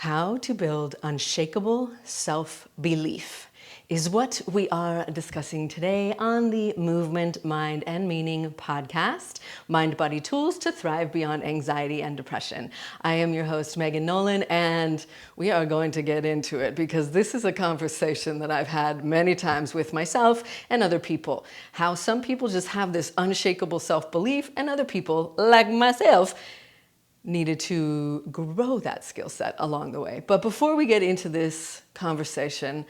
How to build unshakable self-belief is what we are discussing today on the Movement, Mind, and Meaning podcast, Mind Body Tools to Thrive Beyond Anxiety and Depression. I am your host, Megan Nolan, and we are going to get into it because this is a conversation that I've had many times with myself and other people. How some people just have this unshakable self-belief and other people, like myself, needed to grow that skill set along the way. But before we get into this conversation,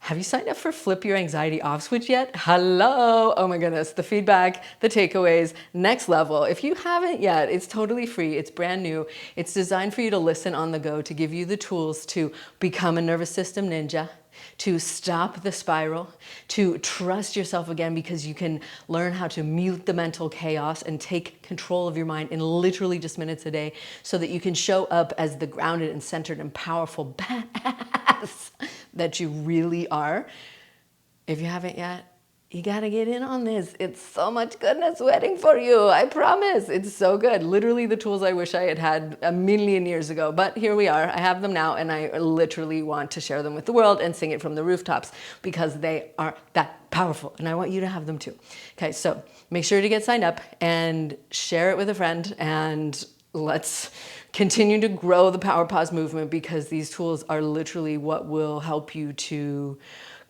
have you signed up for Flip Your Anxiety Off Switch yet? Hello! Oh my goodness, the feedback, the takeaways, next level. If you haven't yet, it's totally free, it's brand new. It's designed for you to listen on the go, to give you the tools to become a nervous system ninja, to stop the spiral, to trust yourself again, because you can learn how to mute the mental chaos and take control of your mind in literally just minutes a day so that you can show up as the grounded and centered and powerful badass that you really are. If you haven't yet, you gotta get in on this. It's so much goodness waiting for you. I promise. It's so good. Literally the tools I wish I had had a million years ago. But here we are. I have them now, and I literally want to share them with the world and sing it from the rooftops because they are that powerful. And I want you to have them too. Okay, so make sure to get signed up and share it with a friend, and let's continue to grow the Power Pause movement, because these tools are literally what will help you to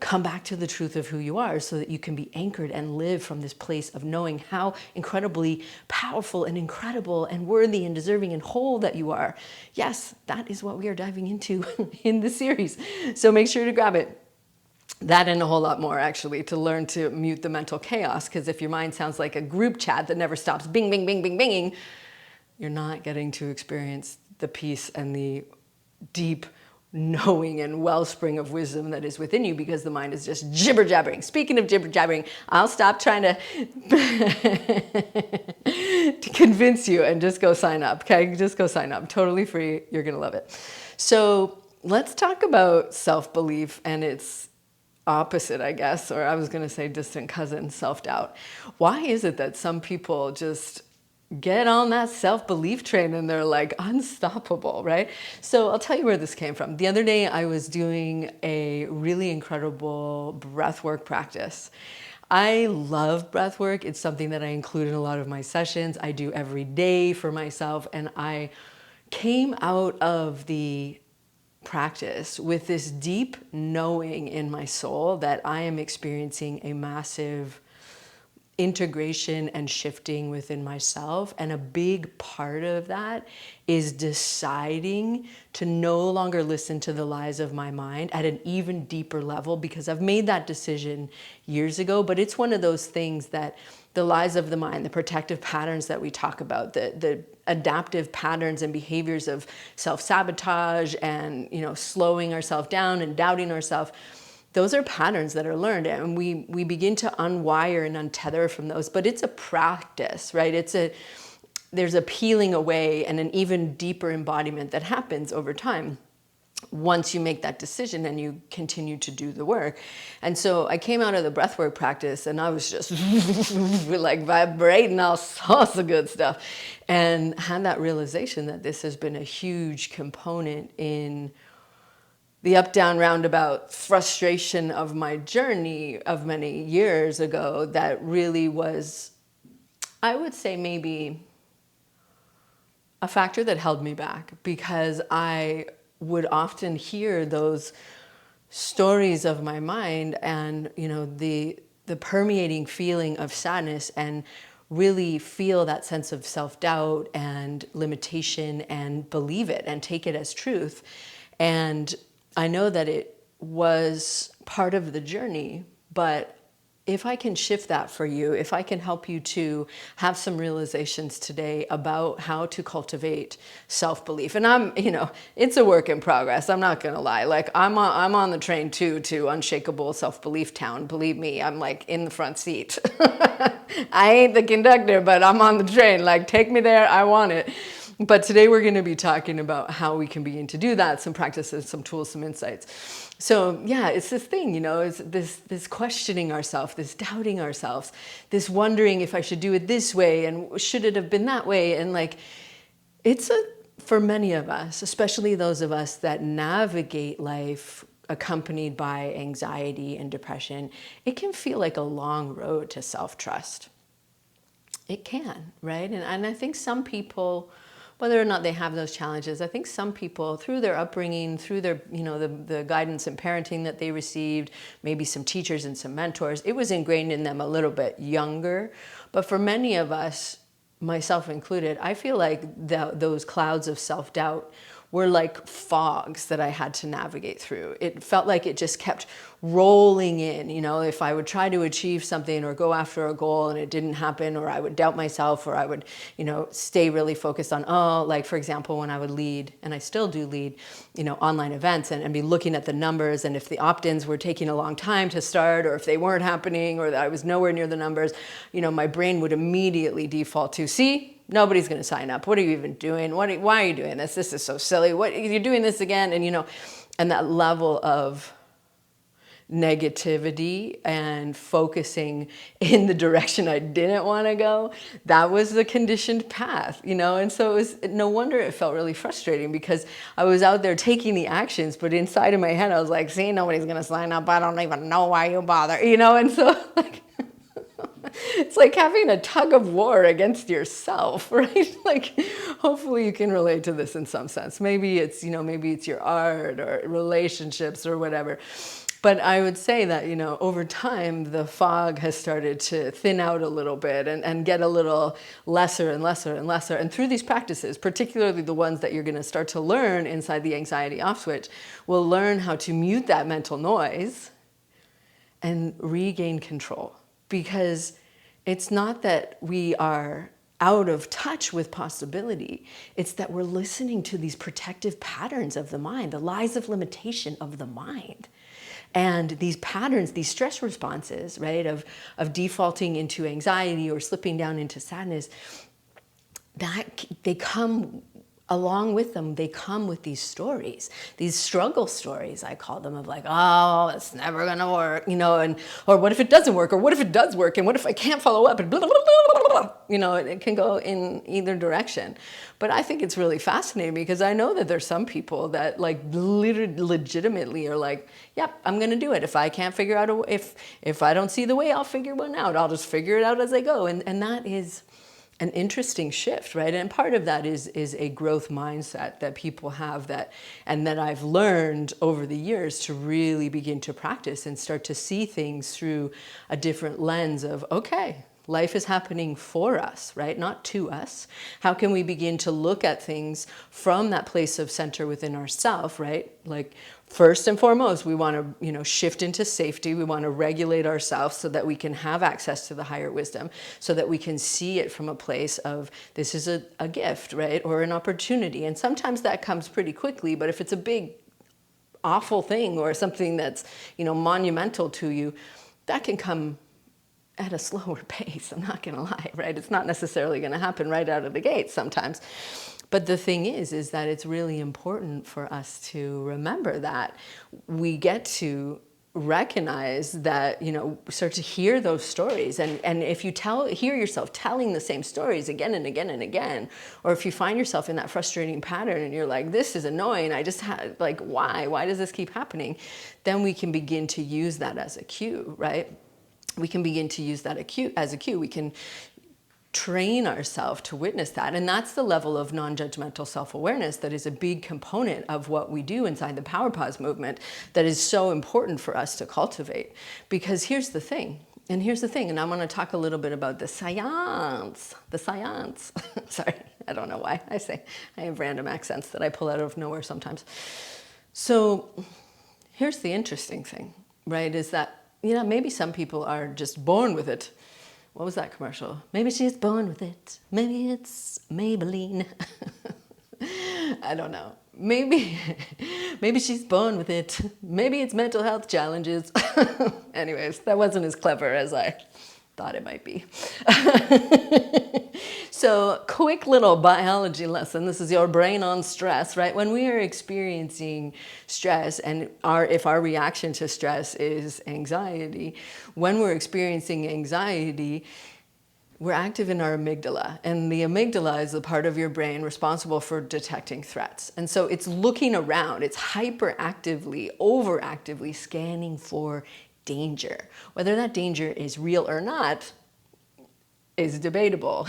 come back to the truth of who you are so that you can be anchored and live from this place of knowing how incredibly powerful and incredible and worthy and deserving and whole that you are. Yes, that is what we are diving into in this series. So make sure to grab it. That and a whole lot more, actually, to learn to mute the mental chaos, because if your mind sounds like a group chat that never stops bing, bing, bing, bing, binging, you're not getting to experience the peace and the deep knowing and wellspring of wisdom that is within you, because the mind is just jibber jabbering. Speaking of jibber jabbering, I'll stop trying to convince you and just go sign up. Okay, just go sign up. Totally free. You're gonna love it. So let's talk about self-belief and its opposite, I guess, or I was gonna say distant cousin, self-doubt. Why is it that some people just get on that self-belief train and they're like unstoppable, right? So I'll tell you where this came from. The other day I was doing a really incredible breathwork practice. I love breathwork. It's something that I include in a lot of my sessions. I do every day for myself, and I came out of the practice with this deep knowing in my soul that I am experiencing a massive integration and shifting within myself. And a big part of that is deciding to no longer listen to the lies of my mind at an even deeper level, because I've made that decision years ago. But it's one of those things that the lies of the mind, the protective patterns that we talk about, the adaptive patterns and behaviors of self-sabotage and, slowing ourselves down and doubting ourselves, those are patterns that are learned, and we begin to unwire and untether from those. But it's a practice, right? There's a peeling away and an even deeper embodiment that happens over time once you make that decision and you continue to do the work. And so I came out of the breathwork practice and I was just like vibrating all sorts of good stuff, and had that realization that this has been a huge component in the up, down, roundabout frustration of my journey of many years ago. That really was, I would say, maybe a factor that held me back, because I would often hear those stories of my mind and, the permeating feeling of sadness, and really feel that sense of self-doubt and limitation and believe it and take it as truth. And I know that it was part of the journey, but if I can shift that for you, if I can help you to have some realizations today about how to cultivate self-belief, and it's a work in progress. I'm not gonna lie. Like I'm on the train too to Unshakable Self-Belief Town. Believe me, I'm like in the front seat. I ain't the conductor, but I'm on the train. Like, take me there. I want it. But today we're going to be talking about how we can begin to do that, some practices, some tools, some insights. So yeah, it's this thing, it's this questioning ourselves, this doubting ourselves, this wondering if I should do it this way and should it have been that way. And like, it's a for many of us, especially those of us that navigate life accompanied by anxiety and depression, it can feel like a long road to self-trust. It can, right? And I think some people, whether or not they have those challenges, I think some people, through their upbringing, through their, the guidance and parenting that they received, maybe some teachers and some mentors, it was ingrained in them a little bit younger. But for many of us, myself included, I feel like those clouds of self-doubt were like fogs that I had to navigate through. It felt like it just kept rolling in. If I would try to achieve something or go after a goal and it didn't happen, or I would doubt myself, or I would, stay really focused on, like for example, when I would lead, and I still do lead, online events and be looking at the numbers, and if the opt-ins were taking a long time to start, or if they weren't happening, or that I was nowhere near the numbers, my brain would immediately default to, see, nobody's going to sign up. What are you even doing? Why are you doing this? This is so silly. What, you're doing this again? And, and that level of negativity and focusing in the direction I didn't want to go, that was the conditioned path, and so it was no wonder it felt really frustrating, because I was out there taking the actions, but inside of my head, I was like, see, nobody's going to sign up. I don't even know why you bother, and so like, it's like having a tug of war against yourself, right? Like, hopefully you can relate to this in some sense. Maybe it's, maybe it's your art or relationships or whatever. But I would say that, over time, the fog has started to thin out a little bit and get a little lesser and lesser and lesser. And through these practices, particularly the ones that you're going to start to learn inside the anxiety off switch, we'll learn how to mute that mental noise and regain control. Because it's not that we are out of touch with possibility. It's that we're listening to these protective patterns of the mind, the lies of limitation of the mind. And these patterns, these stress responses, right, of defaulting into anxiety or slipping down into sadness, that they come along with them, they come with these stories, these struggle stories, I call them, of like, oh, it's never gonna work, or what if it doesn't work, or what if it does work, and what if I can't follow up, and blah, blah, blah, blah, blah. It can go in either direction. But I think it's really fascinating, because I know that there's some people that like legitimately are like, yep, I'm gonna do it. If I can't figure out, if I don't see the way, I'll figure one out. I'll just figure it out as I go. And that is an interesting shift, right? And part of that is a growth mindset that people have, and that I've learned over the years to really begin to practice and start to see things through a different lens of, okay, life is happening for us, right? Not to us. How can we begin to look at things from that place of center within ourselves, right? Like, first and foremost, we want to, shift into safety. We want to regulate ourselves so that we can have access to the higher wisdom, so that we can see it from a place of, this is a gift, right? Or an opportunity. And sometimes that comes pretty quickly, but if it's a big, awful thing or something that's, monumental to you, that can come at a slower pace. I'm not going to lie, right? It's not necessarily going to happen right out of the gate sometimes. But the thing is that it's really important for us to remember that we get to recognize that, start to hear those stories. And if you hear yourself telling the same stories again and again and again, or if you find yourself in that frustrating pattern and you're like, this is annoying, I just had, like, why does this keep happening? Then we can begin to use that as a cue, right? We can begin to use that as a cue. We can train ourselves to witness that. And that's the level of non-judgmental self-awareness that is a big component of what we do inside the Power Pause movement, that is so important for us to cultivate. Because here's the thing, and I'm going to talk a little bit about the science. Sorry, I don't know why I have random accents that I pull out of nowhere sometimes. So here's the interesting thing, right, is that, maybe some people are just born with it. What was that commercial? Maybe she's born with it. Maybe it's Maybelline. I don't know. Maybe she's born with it. Maybe it's mental health challenges. Anyways, that wasn't as clever as I thought it might be. So, quick little biology lesson. This is your brain on stress, right? When we are experiencing stress, and if our reaction to stress is anxiety, when we're experiencing anxiety, we're active in our amygdala, and the amygdala is the part of your brain responsible for detecting threats. And so it's looking around, it's hyperactively, overactively scanning for danger. Whether that danger is real or not is debatable,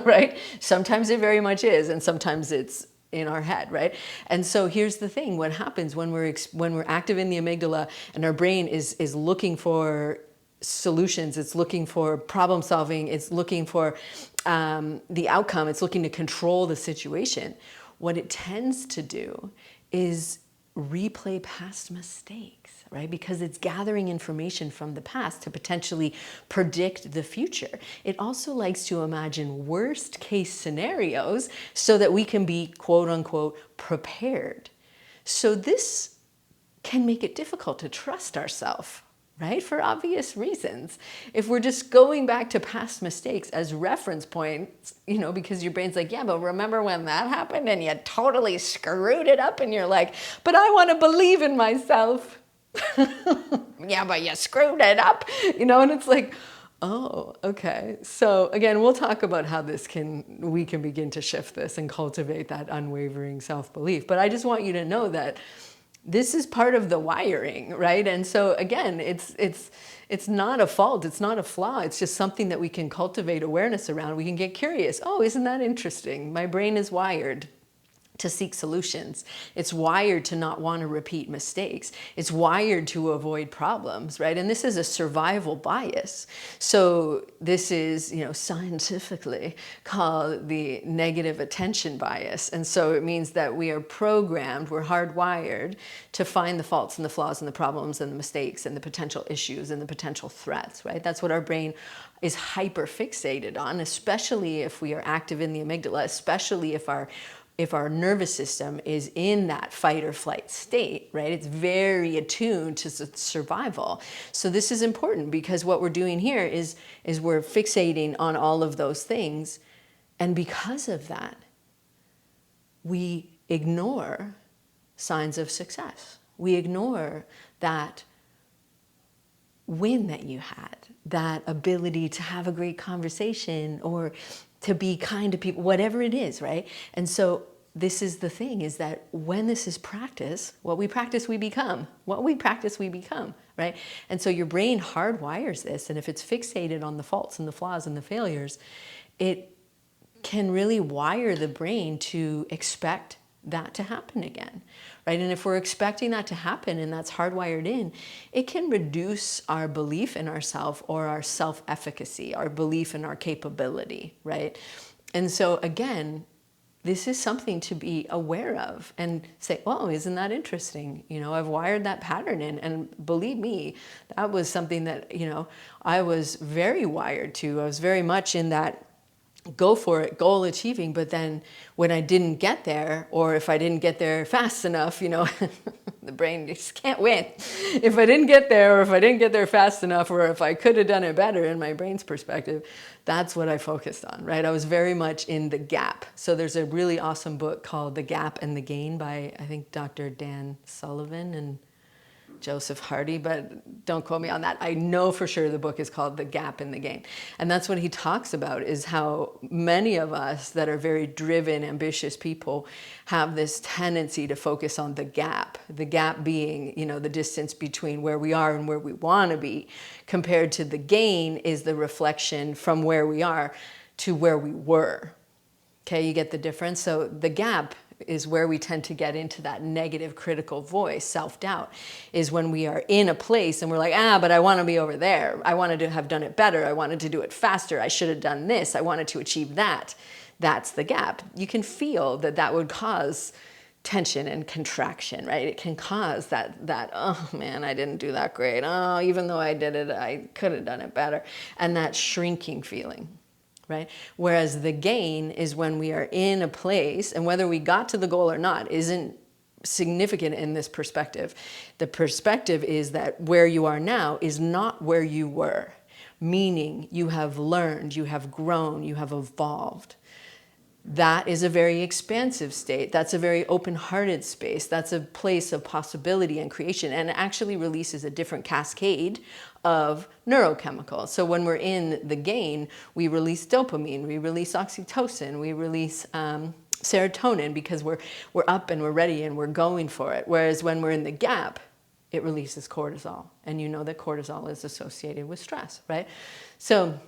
right? Sometimes it very much is, and sometimes it's in our head, right? And so here's the thing: what happens when we're active in the amygdala and our brain is looking for solutions, it's looking for problem solving, it's looking for the outcome, it's looking to control the situation. What it tends to do is replay past mistakes, right? Because it's gathering information from the past to potentially predict the future. It also likes to imagine worst case scenarios so that we can be quote unquote prepared. So this can make it difficult to trust ourselves, right? For obvious reasons. If we're just going back to past mistakes as reference points, because your brain's like, yeah, but remember when that happened and you totally screwed it up, and you're like, but I want to believe in myself. Yeah, but you screwed it up, and it's like, oh, okay. So again, we'll talk about how we can begin to shift this and cultivate that unwavering self-belief. But I just want you to know that this is part of the wiring, right? And so again, it's not a fault, it's not a flaw, it's just something that we can cultivate awareness around. We can get curious. Oh, isn't that interesting? My brain is wired to seek solutions. It's wired to not want to repeat mistakes. It's wired to avoid problems, right? And this is a survival bias. So this is, scientifically called the negative attention bias. And so it means that we are programmed, we're hardwired to find the faults and the flaws and the problems and the mistakes and the potential issues and the potential threats, right? That's what our brain is hyper fixated on, especially if we are active in the amygdala, especially if our nervous system is in that fight or flight state, right? It's very attuned to survival. So this is important because what we're doing here is we're fixating on all of those things. And because of that, we ignore signs of success. We ignore that win that you had, that ability to have a great conversation or to be kind to people, whatever it is, right? And so this is the thing, is that when this is practice, what we practice, we become. What we practice, we become, right? And so your brain hardwires this, and if it's fixated on the faults and the flaws and the failures, it can really wire the brain to expect that to happen again, right? And if we're expecting that to happen and that's hardwired in, it can reduce our belief in ourselves or our self-efficacy, our belief in our capability, right? And so again, this is something to be aware of and say, oh, isn't that interesting? I've wired that pattern in. And believe me, that was something that, I was very wired to. I was very much in that go for it, goal achieving. But then when I didn't get there, or if I didn't get there fast enough, the brain just can't win. If I didn't get there, or if I didn't get there fast enough, or if I could have done it better in my brain's perspective, that's what I focused on, right? I was very much in the gap. So there's a really awesome book called The Gap and the Gain by, I think, Dr. Dan Sullivan and Joseph Hardy, but don't quote me on that. I know for sure the book is called The Gap and the Gain. And that's what he talks about, is how many of us that are very driven, ambitious people have this tendency to focus on the gap being, the distance between where we are and where we want to be, compared to the gain is the reflection from where we are to where we were. Okay, you get the difference? So the gap is where we tend to get into that negative critical voice, self-doubt, is when we are in a place and we're like, but I want to be over there. I wanted to have done it better. I wanted to do it faster. I should have done this. I wanted to achieve that. That's the gap. You can feel that would cause tension and contraction, right? It can cause that, oh man, I didn't do that great. Oh, even though I did it, I could have done it better. And that shrinking feeling. Right? Whereas the gain is when we are in a place, and whether we got to the goal or not isn't significant in this perspective. The perspective is that where you are now is not where you were, meaning you have learned, you have grown, you have evolved. That is a very expansive state. That's a very open-hearted space. That's a place of possibility and creation, and it actually releases a different cascade of neurochemicals. So when we're in the gain, we release dopamine, we release oxytocin, we release serotonin, because we're up and we're ready and we're going for it. Whereas when we're in the gap, it releases cortisol, and you know that cortisol is associated with stress, right? So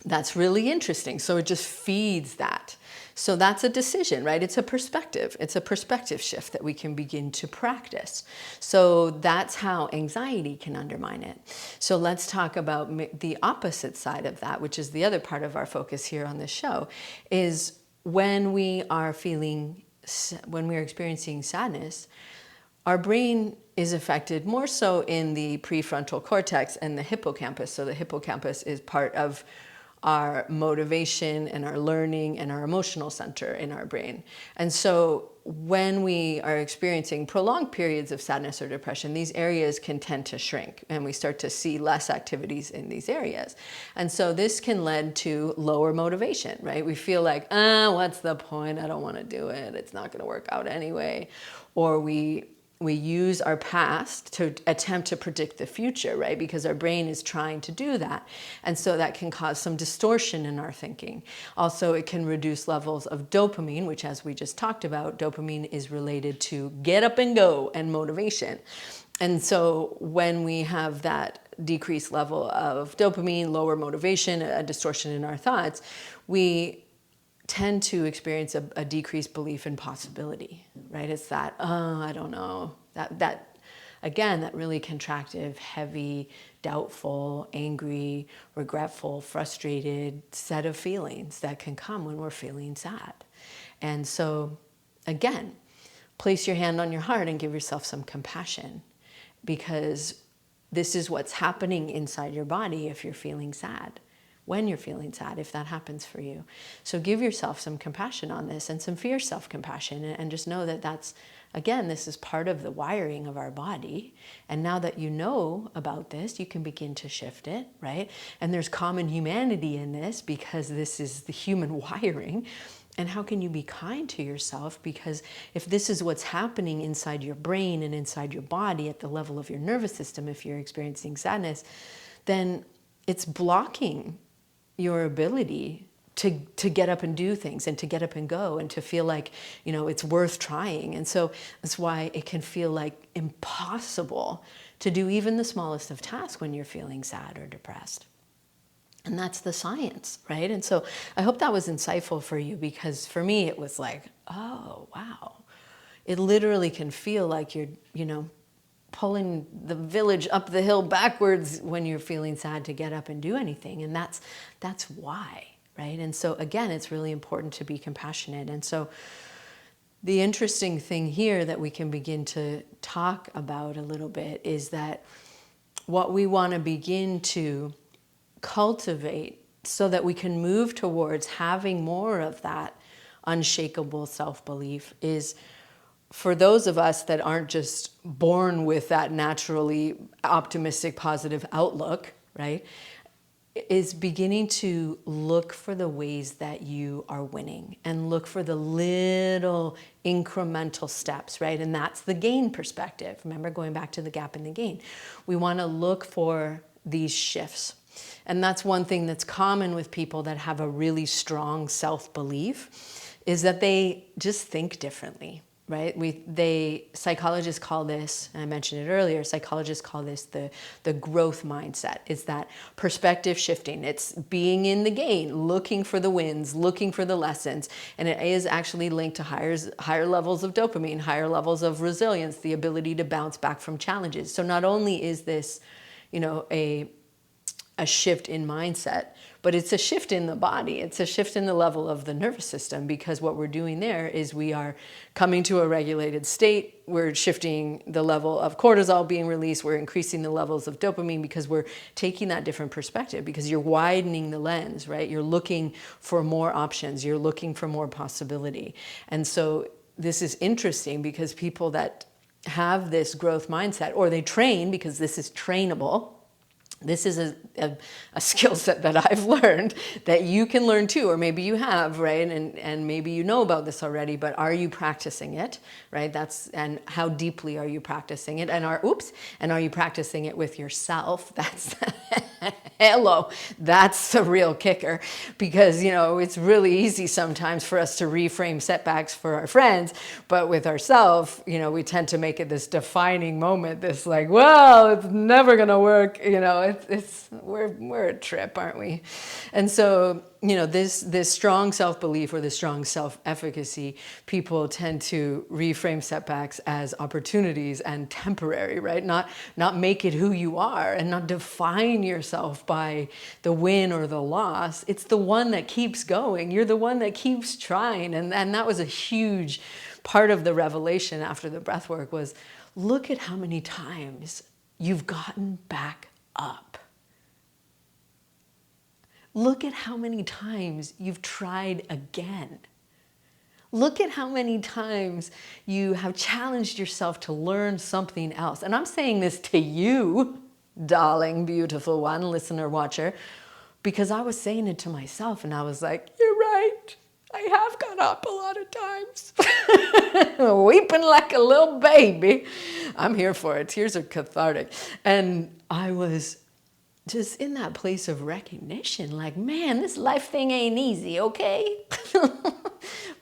that's really interesting. So it just feeds that. So that's a decision, right? It's a perspective. It's a perspective shift that we can begin to practice. So that's how anxiety can undermine it. So let's talk about the opposite side of that, which is the other part of our focus here on this show, is when we are experiencing sadness, our brain is affected more so in the prefrontal cortex and the hippocampus. So the hippocampus is part of our motivation and our learning and our emotional center in our brain. And so when we are experiencing prolonged periods of sadness or depression, these areas can tend to shrink, and we start to see less activities in these areas. And so this can lead to lower motivation, right? We feel like, what's the point? I don't want to do it. It's not going to work out anyway. Or we use our past to attempt to predict the future, right? Because our brain is trying to do that. And so that can cause some distortion in our thinking. Also, it can reduce levels of dopamine, which, as we just talked about, dopamine is related to get up and go and motivation. And so when we have that decreased level of dopamine, lower motivation, a distortion in our thoughts, we tend to experience a decreased belief in possibility, right? It's that, I don't know, that again, that really contractive, heavy, doubtful, angry, regretful, frustrated set of feelings that can come when we're feeling sad. And so again, place your hand on your heart and give yourself some compassion, because this is what's happening inside your body if you're feeling sad. When you're feeling sad, if that happens for you. So give yourself some compassion on this, and some fierce self-compassion, and just know that that's, again, this is part of the wiring of our body. And now that you know about this, you can begin to shift it, right? And there's common humanity in this, because this is the human wiring. And how can you be kind to yourself? Because if this is what's happening inside your brain and inside your body at the level of your nervous system, if you're experiencing sadness, then it's blocking your ability to get up and do things, and to get up and go, and to feel like, it's worth trying. And so that's why it can feel like impossible to do even the smallest of tasks when you're feeling sad or depressed. And that's the science, right? And so I hope that was insightful for you, because for me it was like, oh, wow. It literally can feel like you're, pulling the village up the hill backwards when you're feeling sad to get up and do anything. And that's why, right? And so again, it's really important to be compassionate. And so the interesting thing here that we can begin to talk about a little bit is that what we want to begin to cultivate so that we can move towards having more of that unshakable self-belief is, for those of us that aren't just born with that naturally optimistic, positive outlook, right, is beginning to look for the ways that you are winning, and look for the little incremental steps, right? And that's the gain perspective. Remember, going back to the gap and the gain. We want to look for these shifts. And that's one thing that's common with people that have a really strong self-belief, is that they just think differently. Right? Psychologists call this, and I mentioned it earlier, psychologists call this the growth mindset. It's that perspective shifting. It's being in the gain, looking for the wins, looking for the lessons. And it is actually linked to higher levels of dopamine, higher levels of resilience, the ability to bounce back from challenges. So not only is this, a shift in mindset, but it's a shift in the body. It's a shift in the level of the nervous system, because what we're doing there is we are coming to a regulated state. We're shifting the level of cortisol being released. We're increasing the levels of dopamine, because we're taking that different perspective, because you're widening the lens, right? You're looking for more options. You're looking for more possibility. And so this is interesting, because people that have this growth mindset, or they train, because this is trainable, This is a skill set that I've learned that you can learn too, or maybe you have, right? And maybe you know about this already, but are you practicing it, right? And how deeply are you practicing it? And are you practicing it with yourself? That's, hello, that's the real kicker, because, it's really easy sometimes for us to reframe setbacks for our friends, but with ourselves, we tend to make it this defining moment, this like, well, it's never going to work, we're a trip, aren't we? And so, this strong self-belief or this strong self-efficacy, people tend to reframe setbacks as opportunities and temporary, right? Not make it who you are, and not define yourself by the win or the loss. It's the one that keeps going. You're the one that keeps trying. And that was a huge part of the revelation after the breath work was, look at how many times you've gotten back up. Look at how many times you've tried again. Look at how many times you have challenged yourself to learn something else. And I'm saying this to you, darling, beautiful one, listener, watcher, because I was saying it to myself and I was like, you're right. I have got up a lot of times. Weeping like a little baby. I'm here for it. Tears are cathartic. And I was just in that place of recognition, like, man, this life thing ain't easy, okay?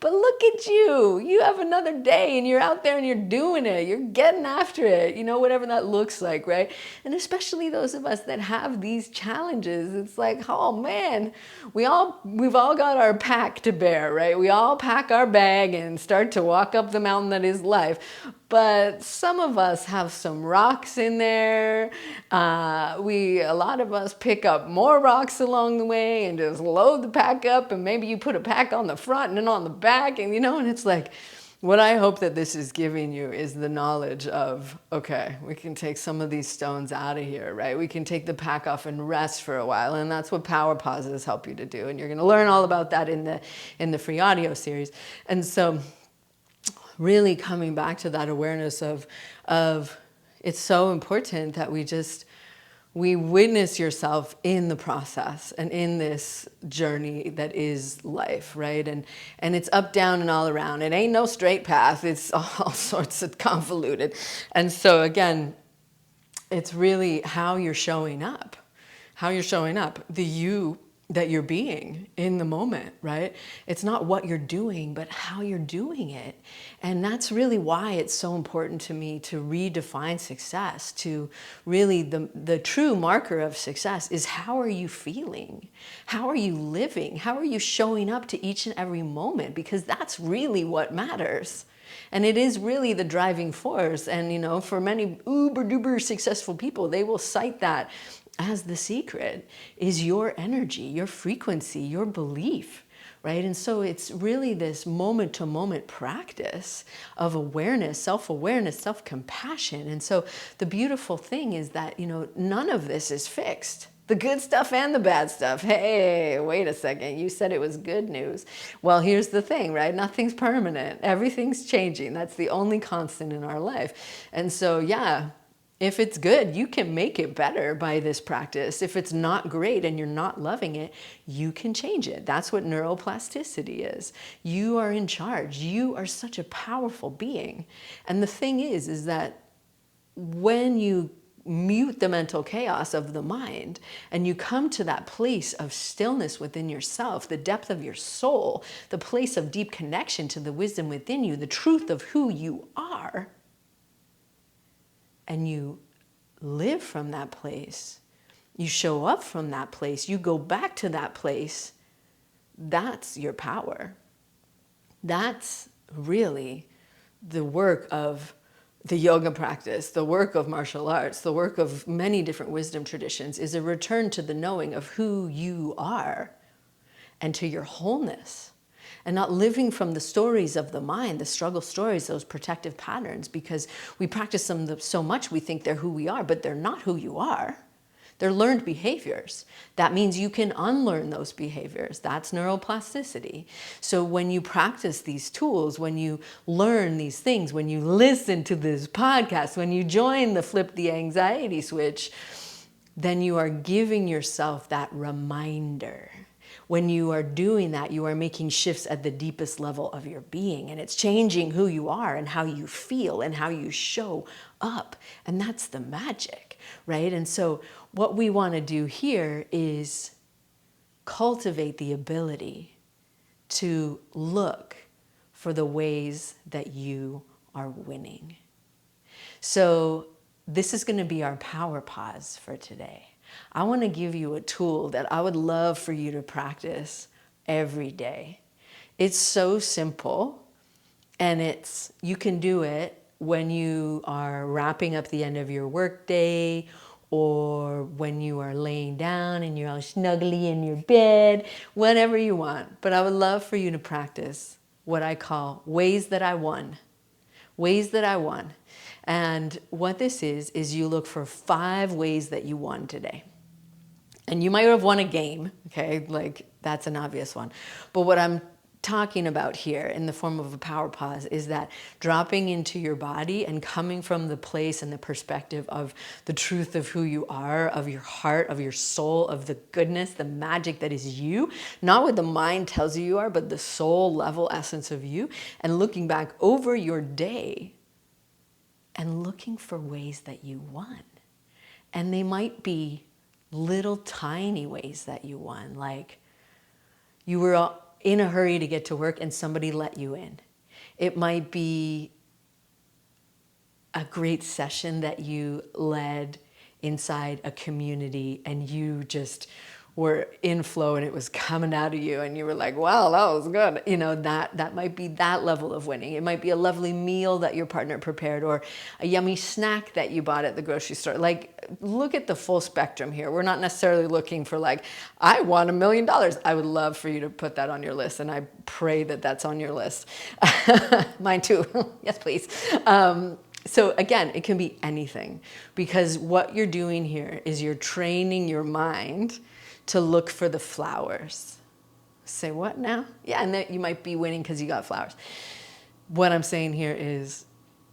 But look at you. You have another day and you're out there and you're doing it. You're getting after it, whatever that looks like, right? And especially those of us that have these challenges, it's like, oh man, we've all got our pack to bear, right? We all pack our bag and start to walk up the mountain that is life. But some of us have some rocks in there. A lot of us pick up more rocks along the way and just load the pack up, and maybe you put a pack on the front and then on the back, and and it's like, what I hope that this is giving you is the knowledge of, okay, we can take some of these stones out of here, right? We can take the pack off and rest for a while, and that's what power pauses help you to do. And you're going to learn all about that in the free audio series. And so really coming back to that awareness of it's so important that we witness yourself in the process and in this journey that is life, right? And it's up, down, and all around. It ain't no straight path. It's all sorts of convoluted. And so again, it's really how you're showing up, the you that you're being in the moment, right? It's not what you're doing, but how you're doing it. And that's really why it's so important to me to redefine success, to really the true marker of success is, how are you feeling? How are you living? How are you showing up to each and every moment? Because that's really what matters. And it is really the driving force. And, for many uber duper successful people, they will cite that as the secret is your energy, your frequency, your belief, right? And so it's really this moment-to-moment practice of awareness, self-awareness, self-compassion. And so the beautiful thing is that, none of this is fixed. The good stuff and the bad stuff. Hey, wait a second. You said it was good news. Well, here's the thing, right? Nothing's permanent. Everything's changing. That's the only constant in our life. And so, yeah, if it's good, you can make it better by this practice. If it's not great and you're not loving it, you can change it. That's what neuroplasticity is. You are in charge. You are such a powerful being. And the thing is that when you mute the mental chaos of the mind and you come to that place of stillness within yourself, the depth of your soul, the place of deep connection to the wisdom within you, the truth of who you are, and you live from that place, you show up from that place, you go back to that place, that's your power. That's really the work of the yoga practice, the work of martial arts, the work of many different wisdom traditions, is a return to the knowing of who you are and to your wholeness. And not living from the stories of the mind, the struggle stories, those protective patterns, because we practice them so much we think they're who we are, but they're not who you are. They're learned behaviors. That means you can unlearn those behaviors. That's neuroplasticity. So when you practice these tools, when you learn these things, when you listen to this podcast, when you join the Flip the Anxiety Switch, then you are giving yourself that reminder. When you are doing that, you are making shifts at the deepest level of your being, and it's changing who you are and how you feel and how you show up. And that's the magic, right? And so what we want to do here is cultivate the ability to look for the ways that you are winning. So this is going to be our power pause for today. I want to give you a tool that I would love for you to practice every day. It's so simple, and you can do it when you are wrapping up the end of your workday, or when you are laying down and you're all snuggly in your bed, whatever you want. But I would love for you to practice what I call ways that I won. Ways that I won. And what this is you look for 5 ways that you won today. And you might have won a game, okay? Like, that's an obvious one. But what I'm talking about here in the form of a power pause is that dropping into your body and coming from the place and the perspective of the truth of who you are, of your heart, of your soul, of the goodness, the magic that is you, not what the mind tells you are, but the soul level essence of you, and looking back over your day and looking for ways that you won. And they might be little tiny ways that you won, like you were in a hurry to get to work and somebody let you in. It might be a great session that you led inside a community and you just were in flow and it was coming out of you and you were like, wow, that was good. You know, that might be that level of winning. It might be a lovely meal that your partner prepared or a yummy snack that you bought at the grocery store. Like, look at the full spectrum here. We're not necessarily looking for like, I won $1 million. I would love for you to put that on your list, and I pray that that's on your list. Mine too. Yes, please. So again, it can be anything, because what you're doing here is you're training your mind to look for the flowers. Say what now? Yeah, and then you might be winning because you got flowers. What I'm saying here is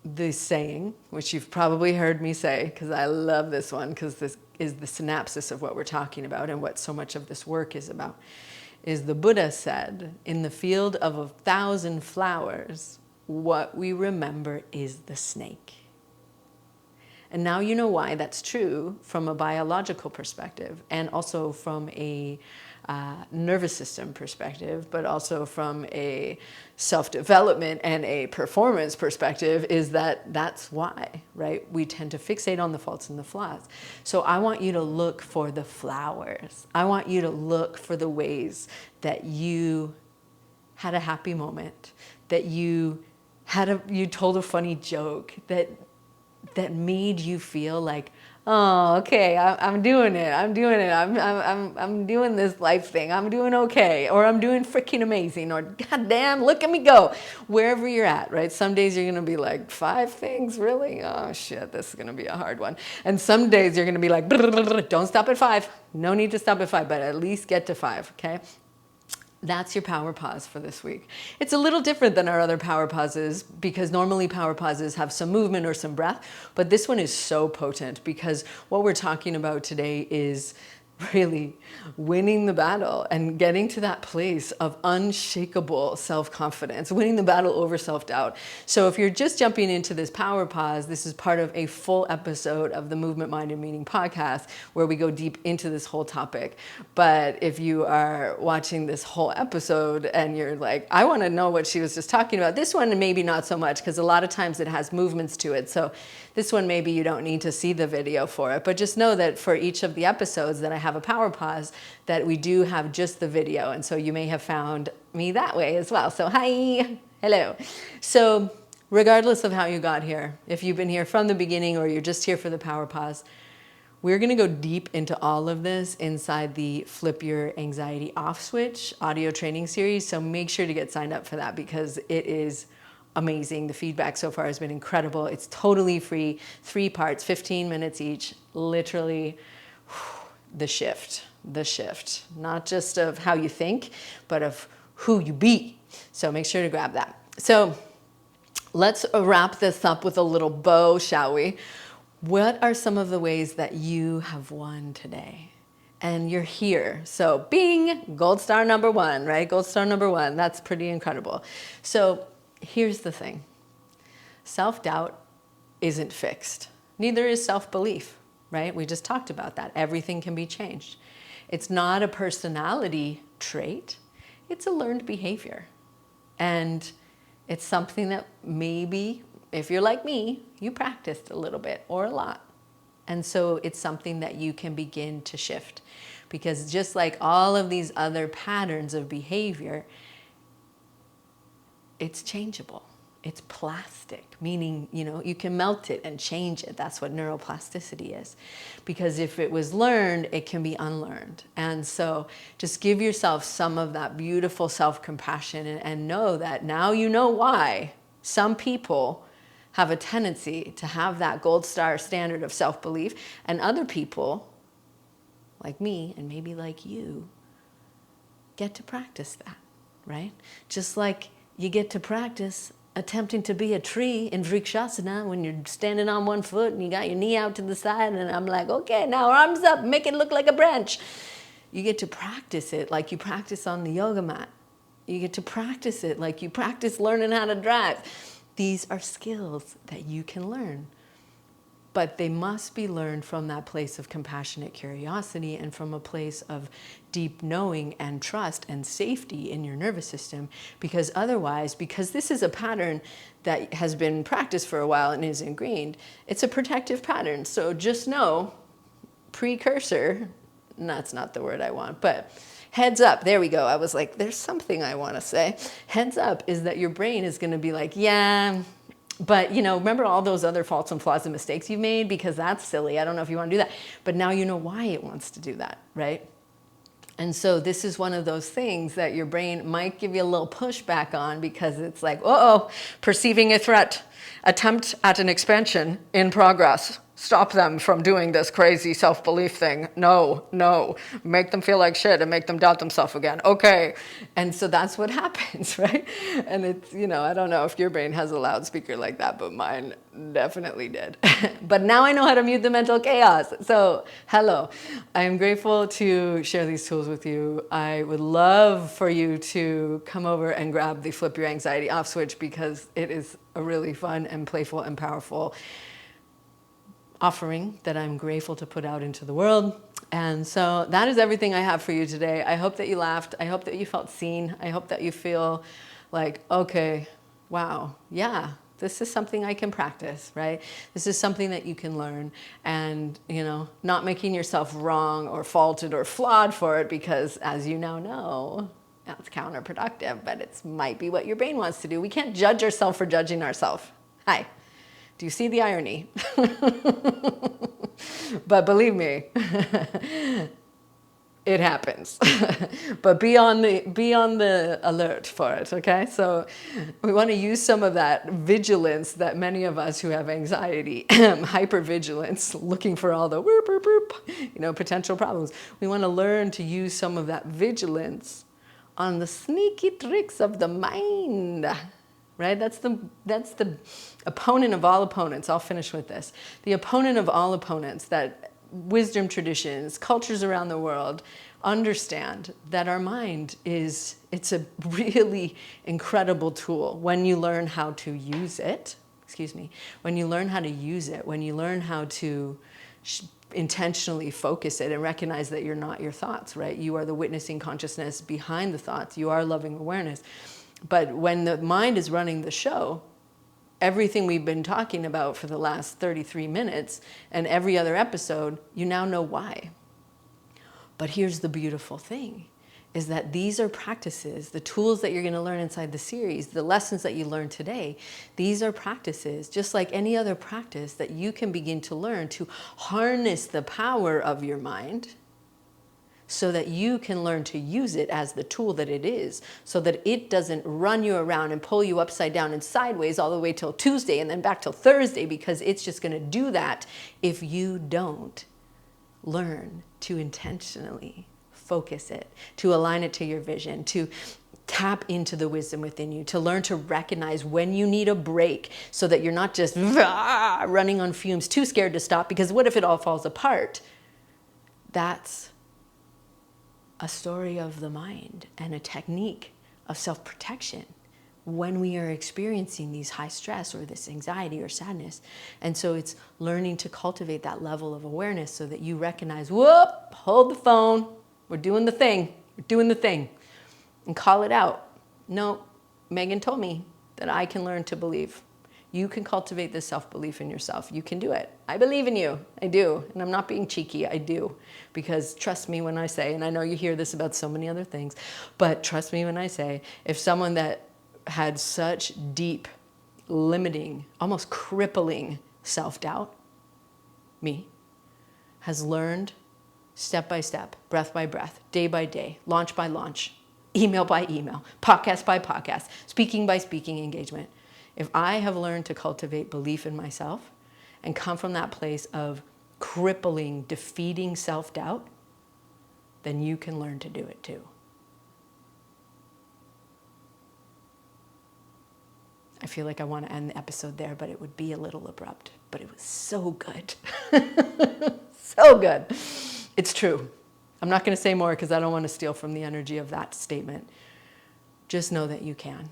the saying, which you've probably heard me say, because I love this one, because this is the synopsis of what we're talking about and what so much of this work is about, is the Buddha said, in the field of 1,000 flowers, what we remember is the snake. And now you know why that's true from a biological perspective, and also from a nervous system perspective, but also from a self-development and a performance perspective, is that that's why, right? We tend to fixate on the faults and the flaws. So I want you to look for the flowers. I want you to look for the ways that you had a happy moment, that you told a funny joke, that made you feel like, oh, okay, I'm doing it. I'm doing this life thing. I'm doing okay, or I'm doing freaking amazing, or goddamn, look at me go. Wherever you're at, right? Some days you're gonna be like, 5 things, really? Oh shit, this is gonna be a hard one. And some days you're gonna be like, don't stop at 5. No need to stop at 5, but at least get to 5, okay? That's your power pause for this week. It's a little different than our other power pauses, because normally power pauses have some movement or some breath, but this one is so potent, because what we're talking about today is really winning the battle and getting to that place of unshakable self-confidence, winning the battle over self-doubt. So if you're just jumping into this power pause, this is part of a full episode of the Movement, Mind, and Meaning podcast, where we go deep into this whole topic. But if you are watching this whole episode and you're like, I want to know what she was just talking about, this one maybe not so much, because a lot of times it has movements to it. So this one maybe you don't need to see the video for it, but just know that for each of the episodes that I have a power pause, that we do have just the video. And so you may have found me that way as well. So hi, hello. So regardless of how you got here, if you've been here from the beginning or you're just here for the power pause, we're going to go deep into all of this inside the Flip Your Anxiety Off Switch audio training series. So make sure to get signed up for that, because it is amazing. The feedback so far has been incredible. It's totally free, 3 parts, 15 minutes each, literally the shift, not just of how you think, but of who you be. So make sure to grab that. So let's wrap this up with a little bow, shall we? What are some of the ways that you have won today? And you're here. So bing, gold star number one, right? Gold star number one. That's pretty incredible. So here's the thing. Self-doubt isn't fixed. Neither is self-belief, right? We just talked about that. Everything can be changed. It's not a personality trait. It's a learned behavior. And it's something that maybe, if you're like me, you practiced a little bit or a lot. And so it's something that you can begin to shift. Because just like all of these other patterns of behavior, it's changeable. It's plastic, meaning, you can melt it and change it. That's what neuroplasticity is. Because if it was learned, it can be unlearned. And so just give yourself some of that beautiful self-compassion and know that now you know why some people have a tendency to have that gold star standard of self-belief, and other people, like me and maybe like you, get to practice that, right? Just like you get to practice attempting to be a tree in Vrikshasana when you're standing on one foot and you got your knee out to the side, and I'm like, okay, now arms up, make it look like a branch. You get to practice it like you practice on the yoga mat. You get to practice it like you practice learning how to drive. These are skills that you can learn. But they must be learned from that place of compassionate curiosity and from a place of deep knowing and trust and safety in your nervous system. Because otherwise, because this is a pattern that has been practiced for a while and is ingrained, it's a protective pattern. So just know, precursor, that's not the word I want, but heads up, there we go. I was like, there's something I want to say. Heads up is that your brain is going to be like, yeah, but remember all those other faults and flaws and mistakes you've made? Because that's silly. I don't know if you want to do that. But now you know why it wants to do that, right? And so this is one of those things that your brain might give you a little pushback on, because it's like, perceiving a threat, attempt at an expansion in progress. Stop them from doing this crazy self-belief thing. No. Make them feel like shit and make them doubt themselves again. Okay. And so that's what happens, right? And it's, I don't know if your brain has a loudspeaker like that, but mine definitely did. But now I know how to mute the mental chaos. So, hello. I am grateful to share these tools with you. I would love for you to come over and grab the Flip Your Anxiety Off switch, because it is a really fun and playful and powerful offering that I'm grateful to put out into the world. And so that is everything I have for you today. I hope that you laughed. I hope that you felt seen. I hope that you feel like, okay, wow, yeah, this is something I can practice, right? This is something that you can learn, and, not making yourself wrong or faulted or flawed for it, because as you now know, that's counterproductive, but it might be what your brain wants to do. We can't judge ourselves for judging ourselves. Hi. Do you see the irony? But believe me, it happens. But be on the alert for it, okay? So we want to use some of that vigilance that many of us who have anxiety, hypervigilance, looking for all the whoop, whoop, whoop, potential problems. We want to learn to use some of that vigilance on the sneaky tricks of the mind. Right? That's the opponent of all opponents. I'll finish with this. The opponent of all opponents that wisdom traditions, cultures around the world understand that our mind it's a really incredible tool when you learn how to use it. When you learn how to use it, when you learn how to intentionally focus it and recognize that you're not your thoughts, right? You are the witnessing consciousness behind the thoughts. You are loving awareness. But when the mind is running the show, everything we've been talking about for the last 33 minutes and every other episode, you now know why. But here's the beautiful thing, is that these are practices, the tools that you're going to learn inside the series, the lessons that you learned today, these are practices, just like any other practice, that you can begin to learn to harness the power of your mind, so that you can learn to use it as the tool that it is, so that it doesn't run you around and pull you upside down and sideways all the way till Tuesday and then back till Thursday, because it's just going to do that if you don't learn to intentionally focus it, to align it to your vision, to tap into the wisdom within you, to learn to recognize when you need a break so that you're not just running on fumes, too scared to stop, because what if it all falls apart? That's a story of the mind and a technique of self-protection when we are experiencing these high stress or this anxiety or sadness. And so it's learning to cultivate that level of awareness so that you recognize, whoop, hold the phone, we're doing the thing, and call it out. No, Megan told me that I can learn to believe. You can cultivate this self-belief in yourself. You can do it. I believe in you. I do. And I'm not being cheeky. I do. Because trust me when I say, and I know you hear this about so many other things, but trust me when I say, if someone that had such deep, limiting, almost crippling self-doubt, me, has learned step by step, breath by breath, day by day, launch by launch, email by email, podcast by podcast, speaking by speaking engagement. If I have learned to cultivate belief in myself and come from that place of crippling, defeating self-doubt, then you can learn to do it too. I feel like I want to end the episode there, but it would be a little abrupt. But it was so good. So good. It's true. I'm not going to say more because I don't want to steal from the energy of that statement. Just know that you can.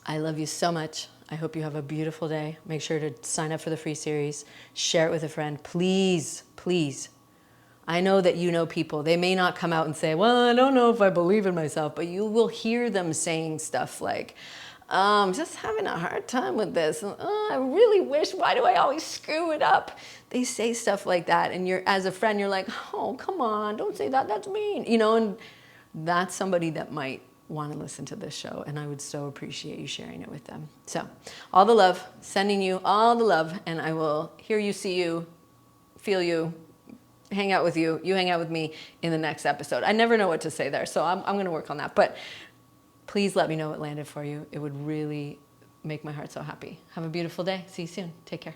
I love you so much. I hope you have a beautiful day. Make sure to sign up for the free series. Share it with a friend. Please, please. I know that you know people. They may not come out and say, well, I don't know if I believe in myself, but you will hear them saying stuff like, just having a hard time with this. I really wish, why do I always screw it up? They say stuff like that. And you're, as a friend, you're like, oh, come on, don't say that. That's mean. You know, and that's somebody that might want to listen to this show. And I would so appreciate you sharing it with them. So all the love, sending you all the love. And I will hear you, see you, feel you, hang out with you. You hang out with me in the next episode. I never know what to say there. So I'm going to work on that. But please let me know what landed for you. It would really make my heart so happy. Have a beautiful day. See you soon. Take care.